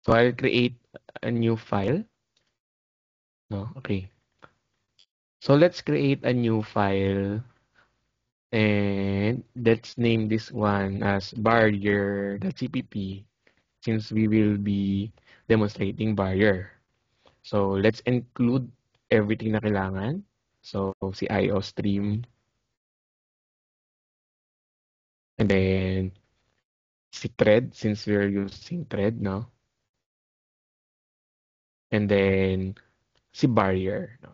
So I'll create a new file. No, okay. So let's create a new file and let's name this one as barrier.cpp since we will be demonstrating barrier. So let's include everything na kailangan. So si IO stream and then si thread since we're using thread, no? And then si barrier, no?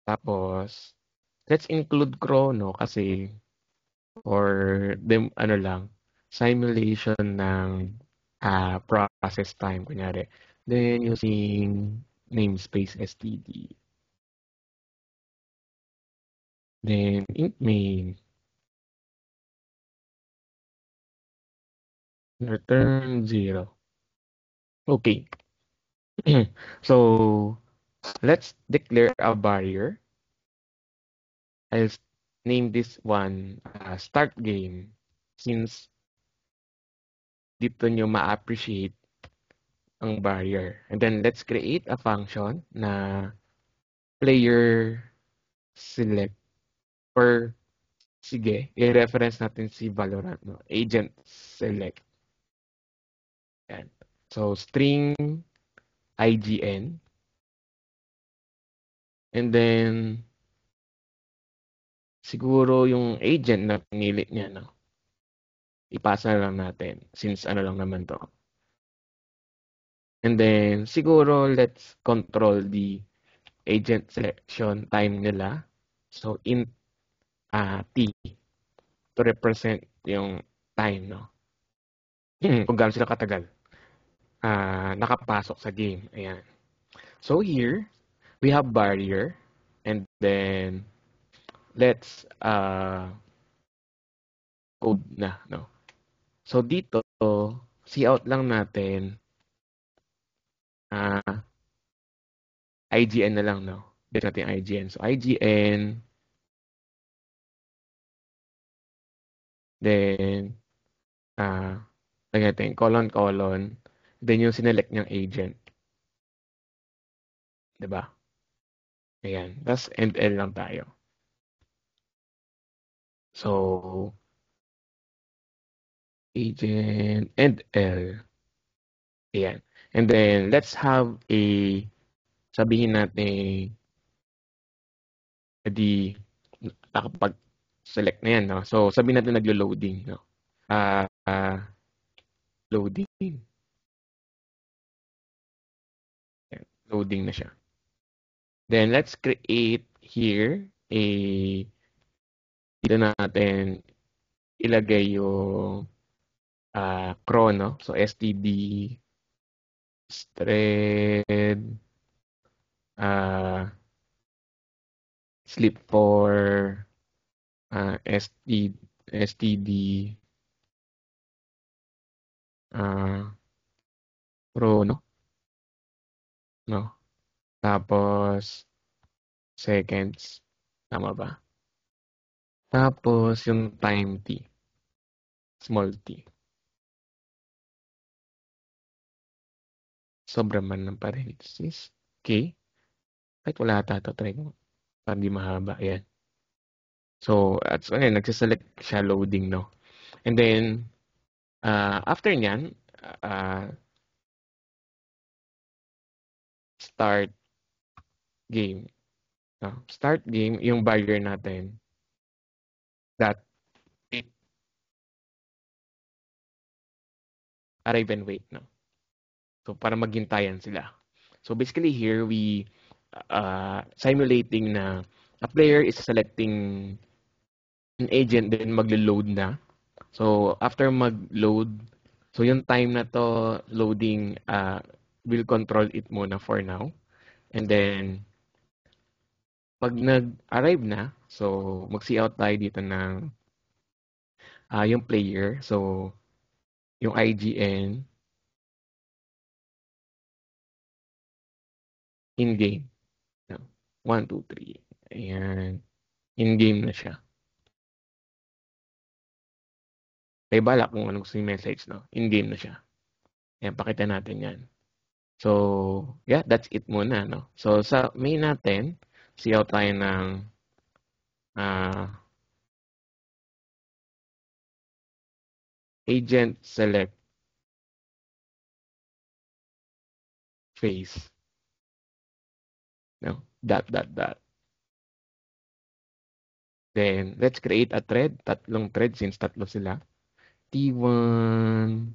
Tapos let's include chrono kasi or dem ano lang simulation ng process time kunyari. Then using namespace std. Then int main return 0. Okay. So let's declare a barrier. I'll name this one start game since dito nyo ma-appreciate ang barrier. And then let's create a function na player select or sige, i-reference natin si Valorant, no? Agent select. Yan. So string IGN and then siguro yung agent na pinili niya, no? Ipasa na lang natin since ano lang naman to. And then siguro let's control the agent selection time nila. So int t to represent yung time, no? Kung gaano sila katagal nakapasok sa game. Ayan. So here, we have barrier and then let's code na, no? So dito, see out lang natin IGN na lang, no? Dito natin IGN. So IGN, then lagyan natin colon, then yung sinelect niyang agent. Diba? Ayan. Tapos end L lang tayo. So, agent and L. Ayan. And then, let's have sabihin natin, di, nakapag-select na yan, no? So, sabihin natin naglo-loading, no? Loading. Ayan. Loading na siya. Then, let's create here dito natin ilagay yung chrono. So, std thread sleep for std chrono, no? Tapos seconds, tama ba? Tapos yung time t, small t. Sobra man ng parenthesis. Okay. Kahit wala ata ito, try ko. Para di mahaba. Ayan. So, at so, ayan, nagsiselect siya loading, no? And then, after nyan, start game. No? Start game, yung barrier natin, that it arrive and wait, no? So, para maghintayan sila. So, basically here, we simulating na a player is selecting an agent, then maglo-load na. So, after mag-load, so yung time na to loading, will control it muna for now. And then, pag nag-arrive na, so mag-see out tayo dito ng yung player. So, yung IGN in-game. 1, 2, 3. Ayan. In-game na siya. Kayo bahala kung anong gusto yung message, no? In-game na siya. Ayan, pakita natin yan. So, yeah, that's it muna, no? So, sa main natin, see out tayo ng agent select phase. No? Dot. Then, let's create a thread. Tatlong thread since tatlo sila. T1,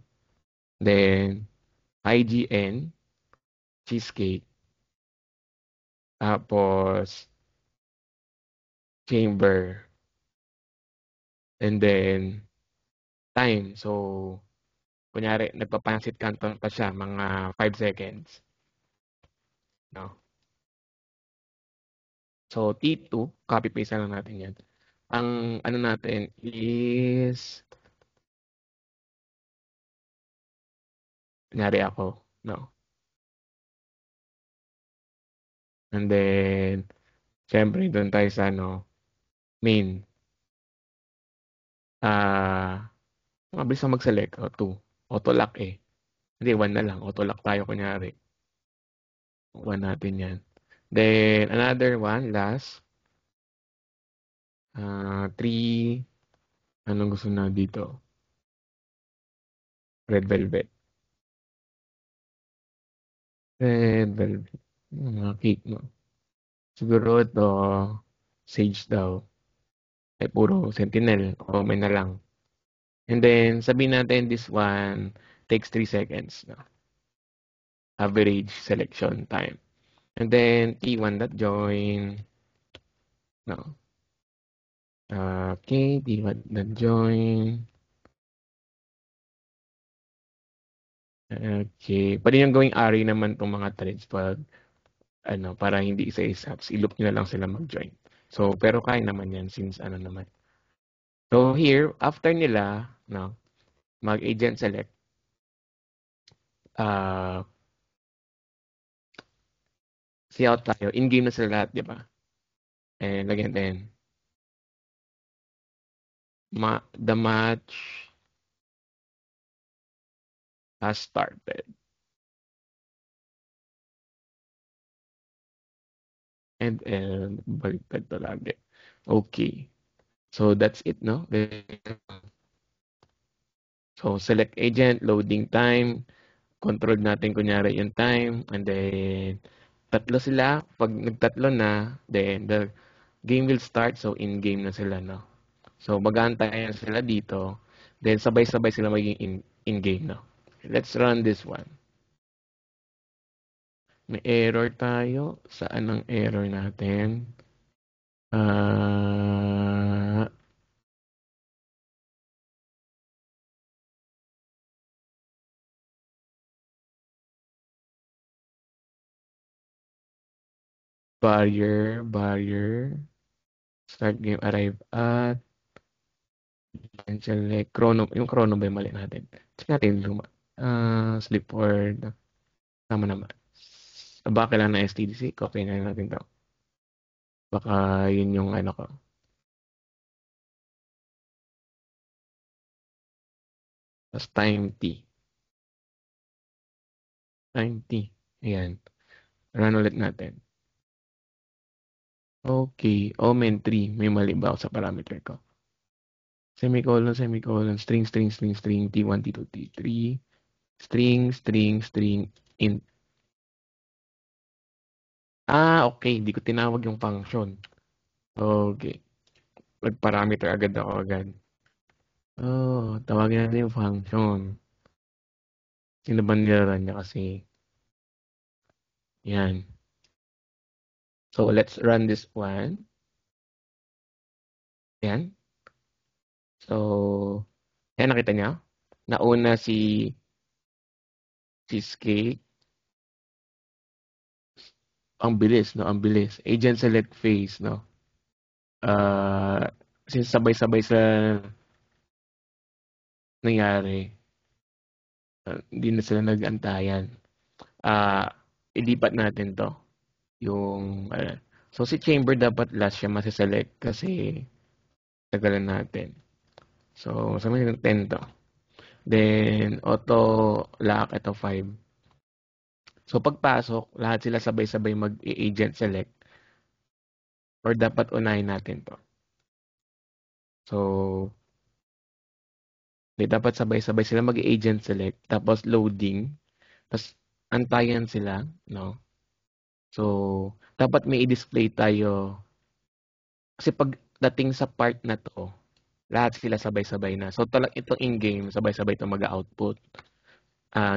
then IGN, cheesecake, tapos chamber, and then time. So, kunyari, nagpapansit canton pa siya, mga 5 seconds. No? So, T2, copy-paste lang natin yan. Ang ano natin is, kunyari ako, no? And then, syempre, doon tayo sa, no, main. Mabilis na mag-select. O, 2. Auto-lock eh. Hindi, 1 na lang. Auto-lock tayo, kunyari. 1 natin yan. Then, another one, last. 3. Anong gusto na dito? Red velvet. Red velvet. Mga cake, no? Siguro ito, sage daw. Ay, puro sentinel. O, may na lang. And then, sabihin natin this one takes 3 seconds. No? Average selection time. And then, T1.join. No? Okay, T1.join. Okay. Pwede yung gawing array naman itong mga threads pag, para hindi isa-isa. I-loop nyo na lang sila mag-join. So, pero kaya naman yan since naman. So, here, after nila, no, mag-agent select, see out tayo. In-game na sila lahat, di ba? And lagyan din. The match has started. And baliktad to lagi. Okay. So, that's it, no? So, select agent, loading time, control natin kunyari yung time, and then, tatlo sila. Pag nagtatlo na, then, the game will start. So, in-game na sila, no? So, mag-aantayan sila dito. Then, sabay-sabay sila magiging in-game, no? Let's run this one. May error tayo. Saan ang error natin? Barrier, start game, arrive at, and select, yung chrono ba yung mali natin? Check natin, sleep word, tama naman. Baka kailangan na STDC, copy na natin to. Baka yun yung ko. Tapos time T. Time T. Ayan. Run ulit natin. Okay. Omen 3. May mali ba ako sa parameter ko? Semicolon, string, T1, T2, T3, string, int. Okay. Hindi ko tinawag yung function. Okay. Mag-parameter agad ako agad. Tawagin natin yung function. Sino ba nilaran niya kasi? Yan. So, let's run this one. Yan. So, yan, nakita niya? Nauna si cheesecake. Ang bilis, no? Ang bilis. Agent select phase, no? Since sabay-sabay sa nangyari, hindi na sila nag-antayan. Ilipat natin to. Yung, so si chamber dapat last siya masiselect kasi tagalan natin. So, sabi natin 10 to. Then, auto lock, ito 5. So, pagpasok, lahat sila sabay-sabay mag-agent select or dapat unahin natin to. So, dapat sabay-sabay sila mag-agent select, tapos loading, tapos antayan sila, no? So, dapat may i-display tayo. Kasi pagdating sa part na to, lahat sila sabay-sabay na. So, itong in-game, sabay-sabay ito mag-output.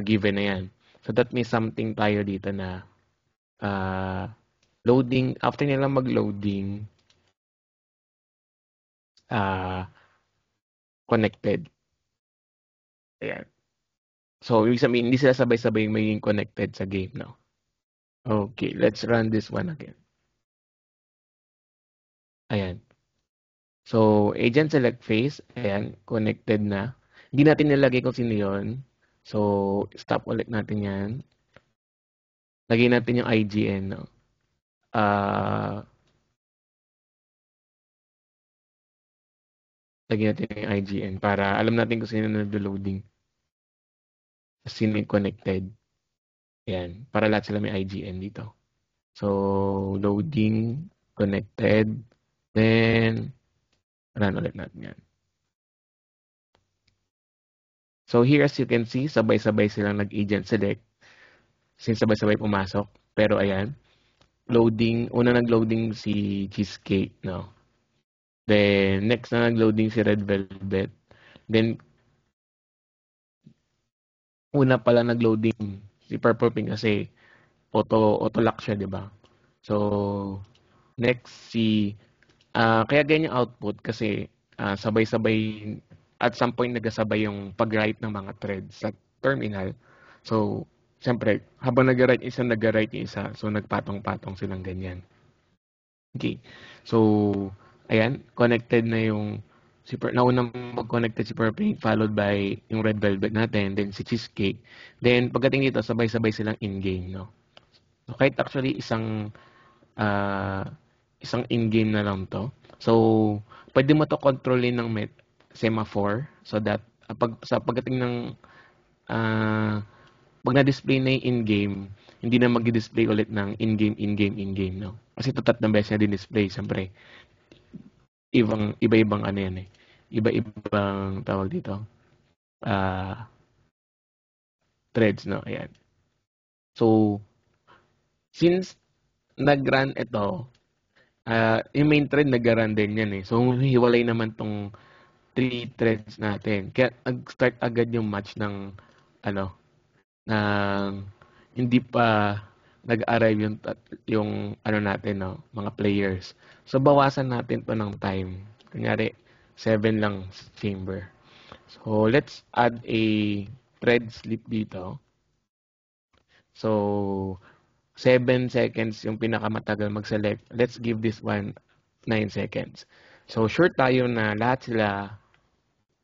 Given na yan. So, that means something tayo dito na loading, after nila mag-loading, connected. Ayan. So, ibig sabihin, hindi sila sabay-sabay maging connected sa game, no? Okay, let's run this one again. Ayan. So, agent select phase, ayan, connected na. Hindi natin nilagay kung sino yun. So, stop ulit natin yan. Lagay natin yung IGN, no? Lagyan natin yung IGN para alam natin kung sino na naglo-loading. Sino yung connected. Ayan, para lahat sila may IGN dito. So, loading, connected, then, run ulit natin yan. So, here as you can see, sabay-sabay silang nag-agent select since sabay-sabay pumasok. Pero ayan, loading, una nag-loading si Cheesecake, no? Then, next na nag-loading si Red Velvet. Then, una pala nag-loading si Purple Pink kasi auto-lock siya, di ba? So, next kaya ganyan output kasi sabay-sabay, at some point nagasabay yung pag-write ng mga threads sa terminal. So, siyempre, habang nag-write yung isa. So, nagpatong-patong silang ganyan. Okay. So, ayan, connected na yung naunang mag-connected si Purple Pink, followed by yung Red Velvet natin, then si Cheesecake. Then, pagdating dito, sabay-sabay silang in-game, no? So, kahit actually uh, isang in-game na lang to. So, pwede mo to kontrolin ng semaphore so that sa pagdating ng pag na-display na yung in-game, hindi na mag-display ulit ng in-game, no? Kasi tatlong beses na din-display, siyempre. Iba-ibang ano yan eh. Iba-ibang tawag dito. Threads, no? Ayan. So, since nag-run ito, yung main thread nag-run din yan eh. So, hiwalay naman tong 3 threads natin. Kaya nag-start agad yung match ng ano, ng hindi pa nag-arrive yung ano natin, no, mga players. So, bawasan natin to ng time. Kunyari, 7 lang chamber. So, let's add a thread sleep dito. So, 7 seconds yung pinakamatagal mag-select. Let's give this one 9 seconds. So, sure tayo na lahat sila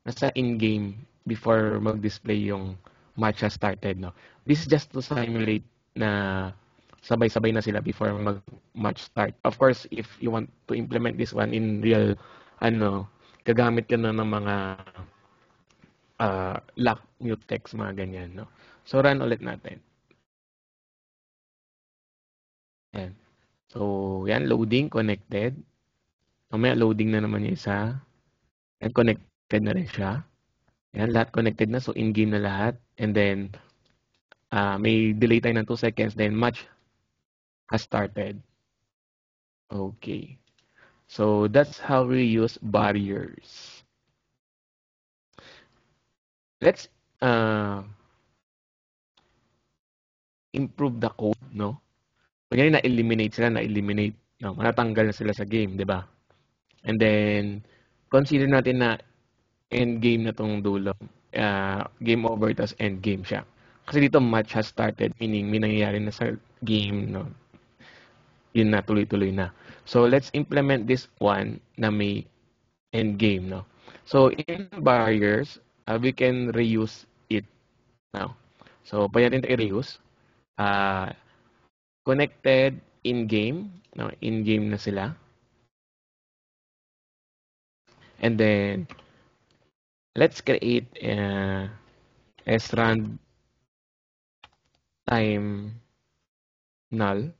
nasa in-game before mag-display yung match has started, no? This is just to simulate na sabay-sabay na sila before mag-match start. Of course, if you want to implement this one in real, gagamit ka na ng mga lock, mute text, mga ganyan, no? So, run ulit natin. Yan. So, yan, loading, connected. Mamaya, loading na naman yung isa. And connected na rin siya. Yan, lahat connected na. So, in-game na lahat. And then, may delay tayo ng 2 seconds. Then, match has started. Okay. So, that's how we use barriers. Let's improve the code, no? Kunyari, na-eliminate sila, na-eliminate. No, matatanggal na sila sa game, di ba? And then, consider natin na end game na tong dulo. Game over, tas end game siya. Kasi dito, match has started, meaning may nangyayari na sa game, no? Yun na, tuloy-tuloy na. So, let's implement this one na may end game, no? So, in barriers, we can reuse it now. So, pwede natin ito i-reuse. Connected in-game, no? In-game na sila. And then, let's create srand time null.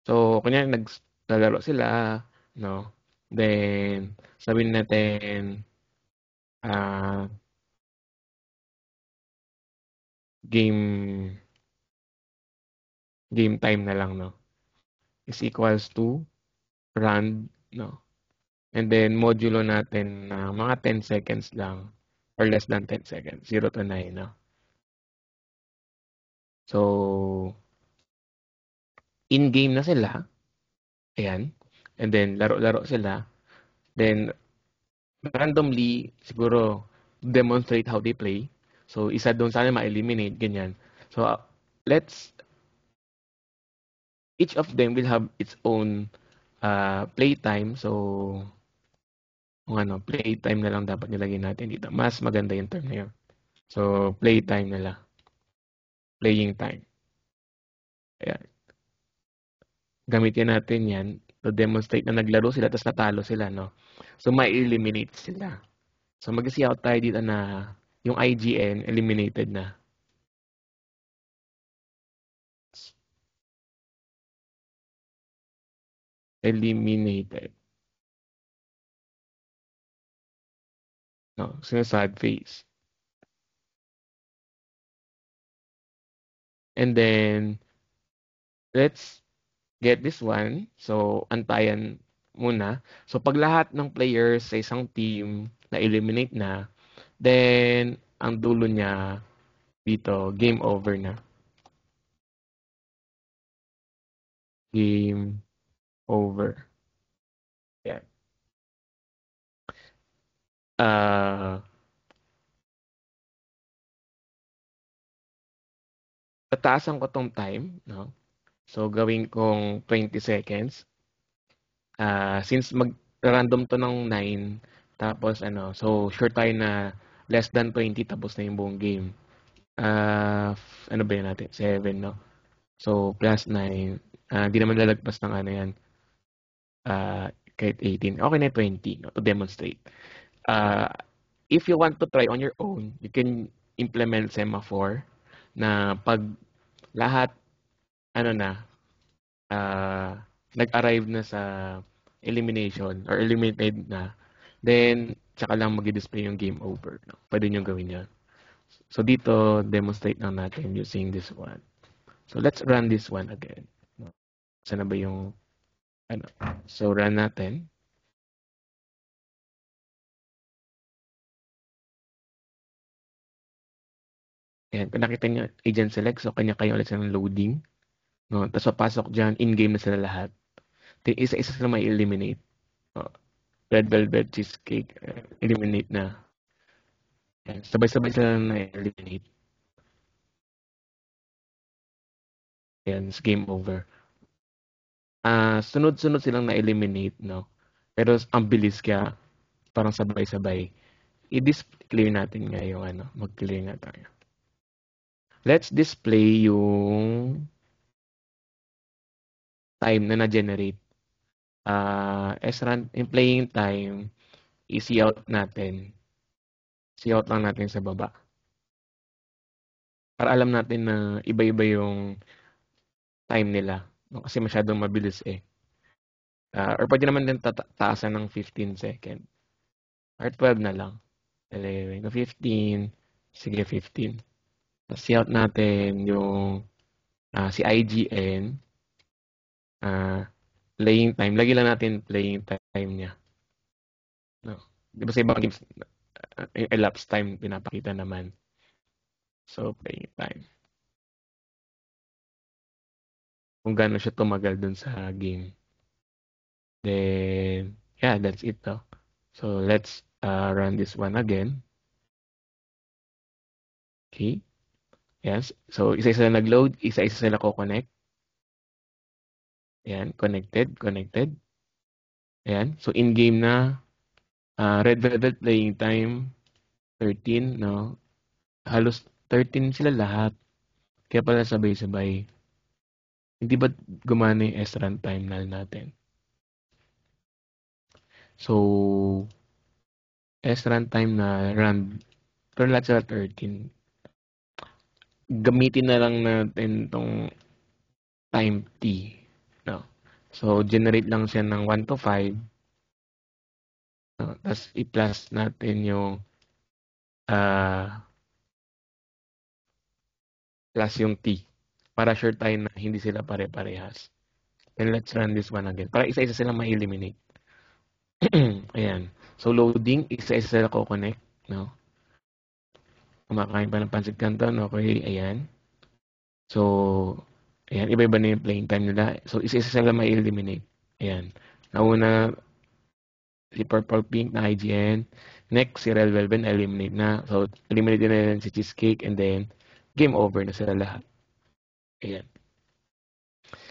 So, kunyari naglalaro sila, no? Then, sabihin natin, ah, game time na lang, no? Is equals to rand, no? And then, modulo natin na mga 10 seconds lang or less than 10 seconds, 0 to 9, no? So, in-game na sila. Ayan. And then, laro-laro sila. Then, randomly, siguro, demonstrate how they play. So, isa doon sana ma-eliminate, ganyan. So, let's, each of them will have its own playtime. So, kung ano, playtime na lang dapat nilagay natin dito. Mas maganda yung term na yun. So, playtime nila. Playing time. Ayan. Gamitin natin yan to demonstrate na naglaro sila tapos natalo sila, no? So, ma-eliminate sila. So, mag-see out tayo dito na yung IGN eliminated na. Eliminated. No, sad face. And then, let's get this one. So, antayan muna. So, pag lahat ng players sa isang team na eliminate na, then, ang dulo niya dito, game over na. Game over. Yan. Tataasan ko tong time, no? So, gawin kong 20 seconds. Since mag-random to ng 9, tapos so sure tayo na less than 20 tapos na yung buong game. Ano ba yun natin? 7, no? So, plus 9. Di naman lalagpas ng ano yan. Kahit 18. Okay na 20, no? To demonstrate. If you want to try on your own, you can implement semaphore na pag lahat, nag-arrive na sa elimination or eliminated na, then, tsaka lang mag-display yung game over. No? Pwede nyo gawin yan. So, dito, demonstrate lang natin using this one. So, let's run this one again. No? Saan na ba yung, So, run natin. Ayan, kung nakita nyo, agent select, so kanya-kanya ulit silang loading. No? Tapos, papasok dyan, in-game na sila lahat. Isa-isa sila may eliminate. No? Red Velvet Cheesecake, eliminate na. Ayan, sabay-sabay sila na-eliminate. Ayan, game over. Sunod-sunod silang na-eliminate, no? Pero ang bilis kaya parang sabay-sabay. I-display natin nga yung mag-clear nga tayo. Let's display yung time na na-generate. SRAM, yung playing time, i-see out natin. See out lang natin sa baba. Para alam natin na iba-iba yung time nila. No? Kasi masyadong mabilis eh. Or pwede naman din taasan ng 15 second. Or 12 na lang. 11 15. Sige, 15. See out natin yung si IGN. Playing time. Lagi lang natin playing time niya. No? Di ba sa ibang games, yung elapsed time pinapakita naman. So, playing time. Kung gaano siya tumagal dun sa game. Then, yeah, that's it though. So, let's run this one again. Okay. Yes. So, isa-isa sila nag-load, isa-isa sila ko-connect. Ayan, connected. Ayan. So, in-game na. Red Velvet playing time, 13, no? Halos 13 sila lahat. Kaya pala sabay-sabay. Hindi ba gumana yung SRAM time null natin? So, runtime na run, pero lahat sila 13. Gamitin na lang natin tong time t, no? So, generate lang siya ng 1 to 5, no? Tapos, i-plus natin yung, plus yung t. Para sure tayo na hindi sila pare-parehas. Then, let's run this one again. Para isa-isa silang ma-eliminate. Ayan. So, loading, isa-isa sila ko-connect, no? Kumakain pa ng pancit canton, okay, ayan. So, ayan, iba-iba na yung playing time nila. So, isa-isa sila ma-eliminate. Ayan. Nauna, si Purple Pink na IGN. Next, si Red Velvet na eliminate na. So, eliminate na rin si Cheesecake and then, game over na sila lahat. Ayan.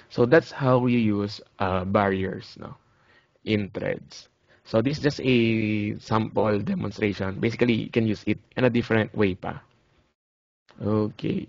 So, that's how we use barriers, no, in threads. So, this is just a sample demonstration. Basically, you can use it in a different way pa. Okay.